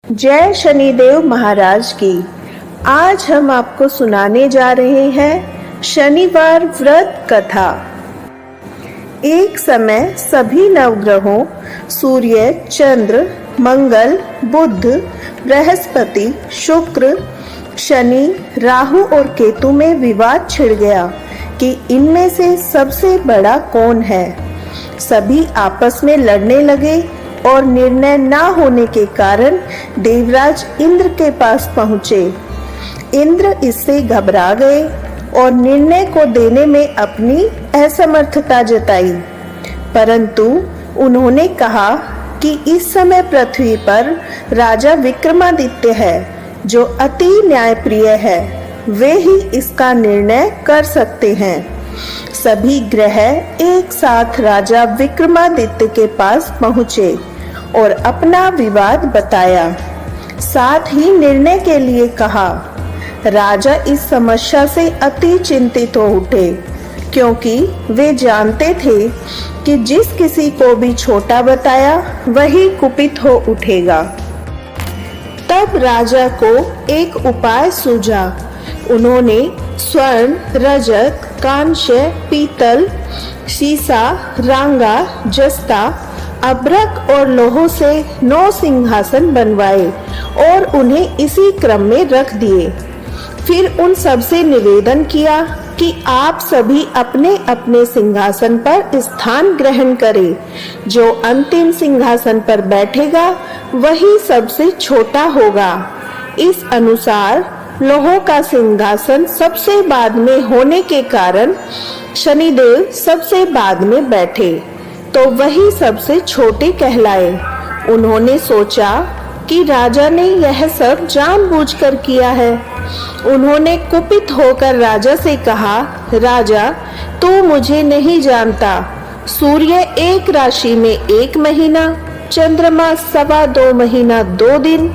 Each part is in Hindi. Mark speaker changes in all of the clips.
Speaker 1: जय शनिदेव महाराज की। आज हम आपको सुनाने जा रहे हैं शनिवार व्रत कथा। एक समय सभी नवग्रहों सूर्य, चंद्र, मंगल, बुध, बृहस्पति, शुक्र, शनि, राहु और केतु में विवाद छिड़ गया कि इनमें से सबसे बड़ा कौन है। सभी आपस में लड़ने लगे और निर्णय ना होने के कारण देवराज इंद्र के पास पहुंचे। इंद्र इससे घबरा गए और निर्णय को देने में अपनी असमर्थता जताई। परंतु उन्होंने कहा कि इस समय पृथ्वी पर राजा विक्रमादित्य है जो अति न्यायप्रिय है, वे ही इसका निर्णय कर सकते हैं। सभी ग्रह एक साथ राजा विक्रमादित्य के पास पहुंचे और अपना विवाद बताया। साथ ही निर्णय के लिए कहा। राजा इस समस्या से अति चिंतित हो उठे, क्योंकि वे जानते थे कि जिस किसी को भी छोटा बताया वही कुपित हो उठेगा। तब राजा को एक उपाय सूझा। उन्होंने स्वर्ण, रजत, कांस्य, पीतल, सीसा, रांगा, जस्ता, अभ्रक और लोहों से 9 सिंहासन बनवाए और उन्हें इसी क्रम में रख दिए। फिर उन सबसे निवेदन किया कि आप सभी अपने अपने सिंहासन पर स्थान ग्रहण करें। जो अंतिम सिंहासन पर बैठेगा वही सबसे छोटा होगा। इस अनुसार लोहों का सिंहासन सबसे बाद में होने के कारण शनिदेव सबसे बाद में बैठे, तो वही सबसे छोटे कहलाए। उन्होंने सोचा कि राजा ने यह सब जानबूझकर किया है। उन्होंने कुपित होकर राजा से कहा, राजा, तू मुझे नहीं जानता। सूर्य एक राशि में 1 महीना, चंद्रमा 2.25 महीना 2 दिन,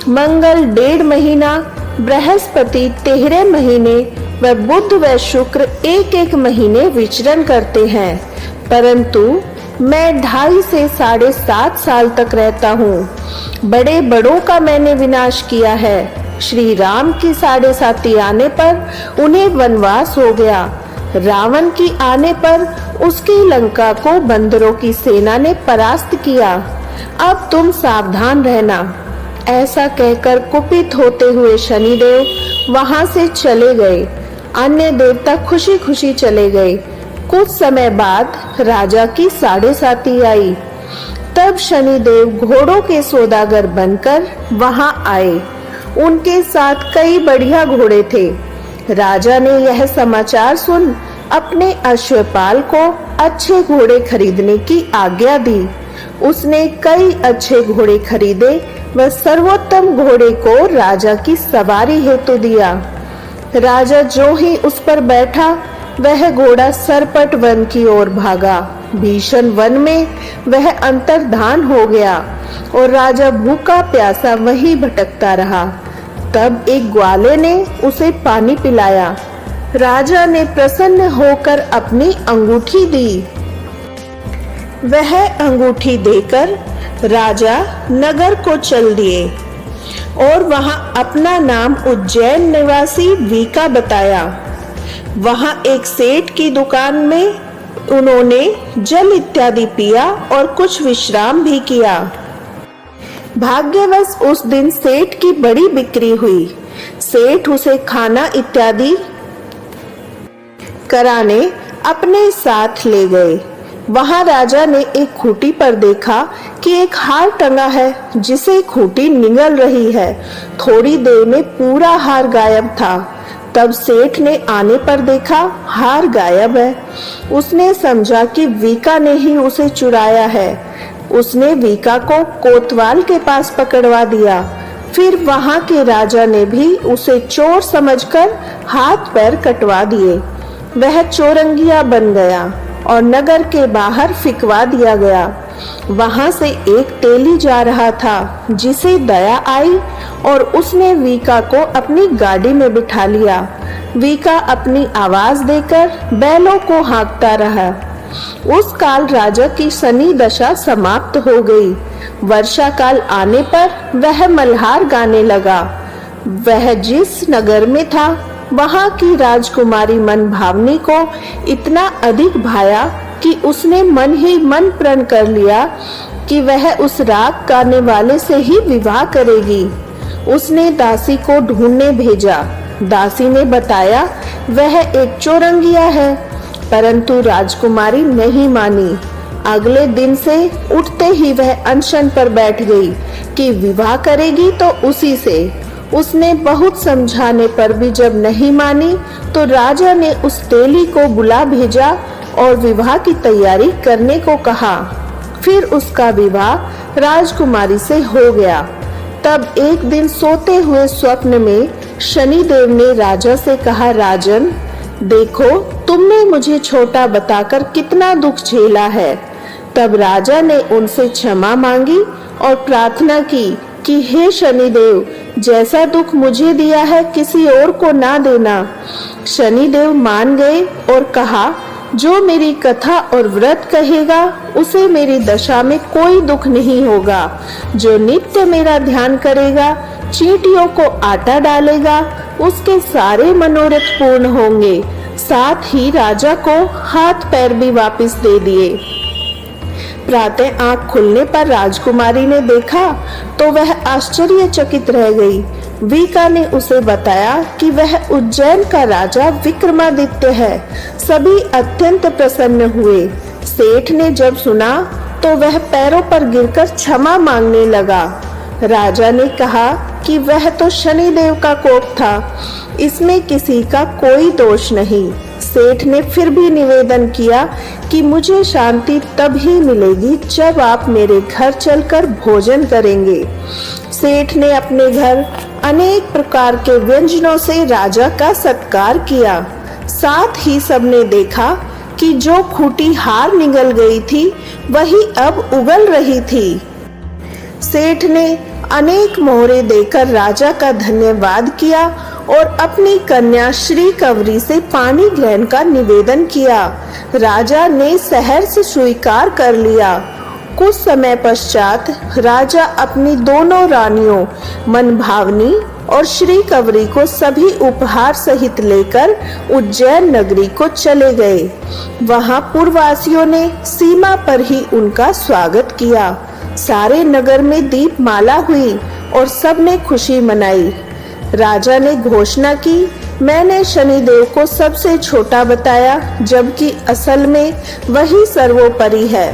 Speaker 1: मंगल 1.5 महीना, बृहस्पति 13 महीने व बुध व शुक्र 1-1 महीने विचरण करते हैं। परंतु मैं 2.5 से 7.5 साल तक रहता हूँ। बड़े बड़ों का मैंने विनाश किया है। श्री राम की 7.5 आने पर उन्हें वनवास हो गया। रावण की आने पर उसकी लंका को बंदरों की सेना ने परास्त किया। अब तुम सावधान रहना। ऐसा कहकर कुपित होते हुए शनिदेव वहां से चले गए। अन्य देवता खुशी खुशी चले गए। कुछ समय बाद राजा की 7.5 आई। तब शनिदेव घोड़ों के सौदागर बनकर वहां आए। उनके साथ कई बढ़िया घोड़े थे। राजा ने यह समाचार सुन अपने अश्वपाल को अच्छे घोड़े खरीदने की आज्ञा दी। उसने कई अच्छे घोड़े खरीदे व सर्वोत्तम घोड़े को राजा की सवारी हेतु दिया। राजा जो ही उस पर बैठा, वह घोड़ा सरपट वन की ओर भागा। भीषण वन में वह अंतर्धान हो गया और राजा भूखा प्यासा वहीं भटकता रहा। तब एक ग्वाले ने उसे पानी पिलाया। राजा ने प्रसन्न होकर अपनी अंगूठी दी। वह अंगूठी देकर राजा नगर को चल दिए और वहां अपना नाम उज्जैन निवासी वीका बताया। वहां एक सेठ की दुकान में उन्होंने जल इत्यादि पिया और कुछ विश्राम भी किया। भाग्यवश उस दिन सेठ की बड़ी बिक्री हुई। सेठ उसे खाना इत्यादि कराने अपने साथ ले गए। वहां राजा ने एक खूंटी पर देखा कि एक हार टंगा है जिसे खूंटी निगल रही है। थोड़ी देर में पूरा हार गायब था। तब सेठ ने आने पर देखा हार गायब है। उसने समझा कि वीका ने ही उसे चुराया है। उसने वीका को कोतवाल के पास पकड़वा दिया। फिर वहां के राजा ने भी उसे चोर समझकर हाथ पैर कटवा दिए। वह चोरंगिया बन गया और नगर के बाहर फिकवा दिया गया। वहां से एक तेली जा रहा था जिसे दया आई और उसने वीका को अपनी गाड़ी में बिठा लिया। वीका अपनी आवाज देकर बैलों को हाँकता रहा। उस काल राजा की शनि दशा समाप्त हो गई। वर्षा काल आने पर वह मल्हार गाने लगा। वह जिस नगर में था वहां की राजकुमारी मनभावनी को इतना अधिक भाया कि उसने मन ही मन प्रण कर लिया कि वह उस राग गाने वाले से ही विवाह करेगी। उसने दासी को ढूंढने भेजा। दासी ने बताया वह एक चौरंगिया है, परंतु राजकुमारी नहीं मानी। अगले दिन से उठते ही वह अनशन पर बैठ गई कि विवाह करेगी तो उसी से। उसने बहुत समझाने पर भी जब नहीं मानी तो राजा ने उस तेली को बुला भेजा और विवाह की तैयारी करने को कहा। फिर उसका विवाह राजकुमारी से हो गया। तब एक दिन सोते हुए स्वप्न में शनिदेव ने राजा से कहा, राजन देखो, तुमने मुझे छोटा बताकर कितना दुख झेला है। तब राजा ने उनसे क्षमा मांगी और प्रार्थना की कि हे शनिदेव, जैसा दुख मुझे दिया है किसी और को ना देना। शनिदेव मान गए और कहा, जो मेरी कथा और व्रत कहेगा उसे मेरी दशा में कोई दुख नहीं होगा। जो नित्य मेरा ध्यान करेगा, चींटियों को आटा डालेगा, उसके सारे मनोरथ पूर्ण होंगे। साथ ही राजा को हाथ पैर भी वापस दे दिए। प्रातः आंख खुलने पर राजकुमारी ने देखा तो वह आश्चर्यचकित रह गई। वीका ने उसे बताया कि वह उज्जैन का राजा विक्रमादित्य है। सभी अत्यंत प्रसन्न हुए। सेठ ने जब सुना तो वह पैरों पर गिरकर क्षमा मांगने लगा। राजा ने कहा कि वह तो शनिदेव का कोप था, इसमें किसी का कोई दोष नहीं। सेठ ने फिर भी निवेदन किया कि मुझे शांति तब ही मिलेगी जब आप मेरे घर चलकर भोजन करेंगे। सेठ ने अपने घर अनेक प्रकार के व्यंजनों से राजा का सत्कार किया। साथ ही सबने देखा कि जो खूंटी हार निगल गई थी वही अब उगल रही थी। सेठ ने अनेक मोहरे देकर राजा का धन्यवाद किया और अपनी कन्या श्री कवरी से पानी ग्रहण का निवेदन किया। राजा ने सहर्ष स्वीकार कर लिया। कुछ समय पश्चात राजा अपनी दोनों रानियों मनभावनी और श्री कवरी को सभी उपहार सहित लेकर उज्जैन नगरी को चले गए। वहां पुरवासियों ने सीमा पर ही उनका स्वागत किया। सारे नगर में दीपमाला हुई और सबने खुशी मनाई। राजा ने घोषणा की, मैंने शनिदेव को सबसे छोटा बताया, जबकि असल में वही सर्वोपरि है।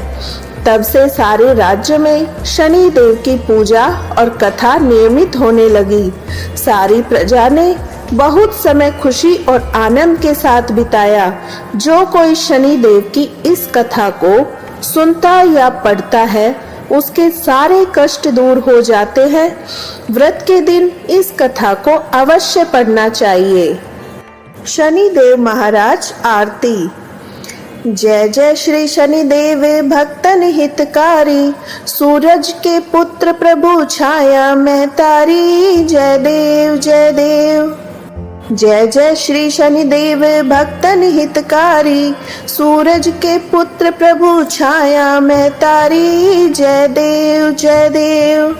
Speaker 1: तब से सारे राज्य में शनि देव की पूजा और कथा नियमित होने लगी। सारी प्रजा ने बहुत समय खुशी और आनंद के साथ बिताया। जो कोई शनि देव की इस कथा को सुनता या पढ़ता है उसके सारे कष्ट दूर हो जाते हैं। व्रत के दिन इस कथा को अवश्य पढ़ना चाहिए। शनिदेव महाराज आरती। जय जय श्री शनिदेव भक्तन हितकारी, सूरज के पुत्र प्रभु छाया महतारी। जय देव जय देव। जय जय श्री शनिदेव भक्तन हितकारी, सूरज के पुत्र प्रभु छाया महतारी। जय देव जय देव।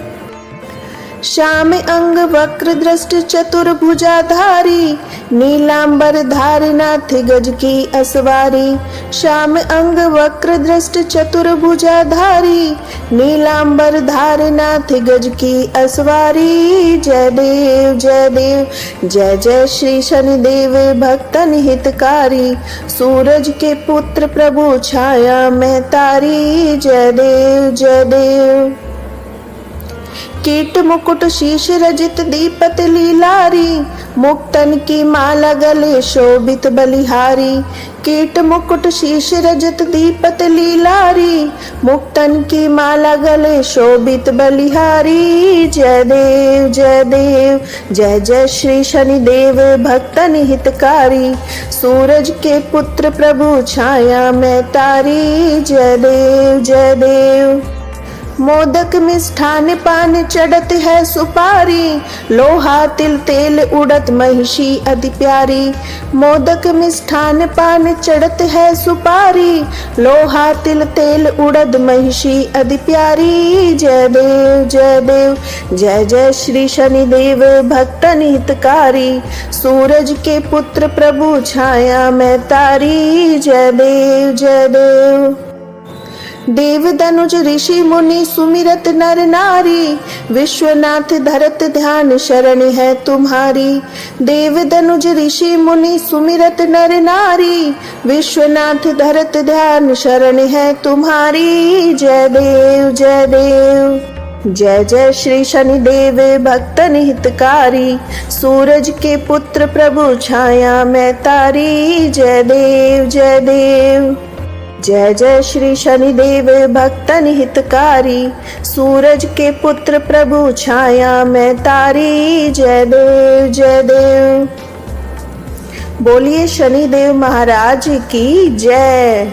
Speaker 1: श्याम अंग वक्र दृष्ट चतुर्भुजाधारी, नीलांबर धारनाथ गज की असवारी। श्याम अंग वक्र दृष्ट चतुर्भुजाधारी, नीलांबर धारनाथ गज की असवारी। जय देव जय देव। जय जय श्री शनिदेव भक्तन हितकारी, सूरज के पुत्र प्रभु छाया महतारी। जय देव जय देव। कीट मुकुट शीश रजित दीपत लीलारी, मुक्तन की माला गले शोभित बलिहारी। कीट मुकुट शीश रजत दीपत लीलारी, मुक्तन की माला गले शोभित बलिहारी। जय देव जय देव। जय जय श्री शनिदेव भक्तन हितकारी, सूरज के पुत्र प्रभु छाया महतारी। जय देव जय देव। मोदक मिष्ठान पान चढ़त है सुपारी, लोहा तिल तेल उड़त महिषी अति प्यारी। मोदक मिष्ठान पान चढ़त है सुपारी, लोहा तिल तेल उड़द महिषी अति प्यारी। जय देव जय देव, जय जय श्री शनिदेव भक्तन हितकारी, सूरज के पुत्र प्रभु छाया में तारी। जय देव जय देव। देव दनुज ऋषि मुनि सुमिरत नर नारी, विश्वनाथ धरत ध्यान शरण है तुम्हारी। देव दनुज ऋषि मुनि सुमिरत नर नारी, विश्वनाथ धरत ध्यान शरण है तुम्हारी। जय देव जय देव, जय जय श्री शनिदेव भक्तन हितकारी, सूरज के पुत्र प्रभु छाया में तारी। जय देव जय देव, जय जय श्री शनिदेव भक्तन हितकारी, सूरज के पुत्र प्रभु छाया में तारी। जय देव जय देव। बोलिए शनिदेव महाराज की जय।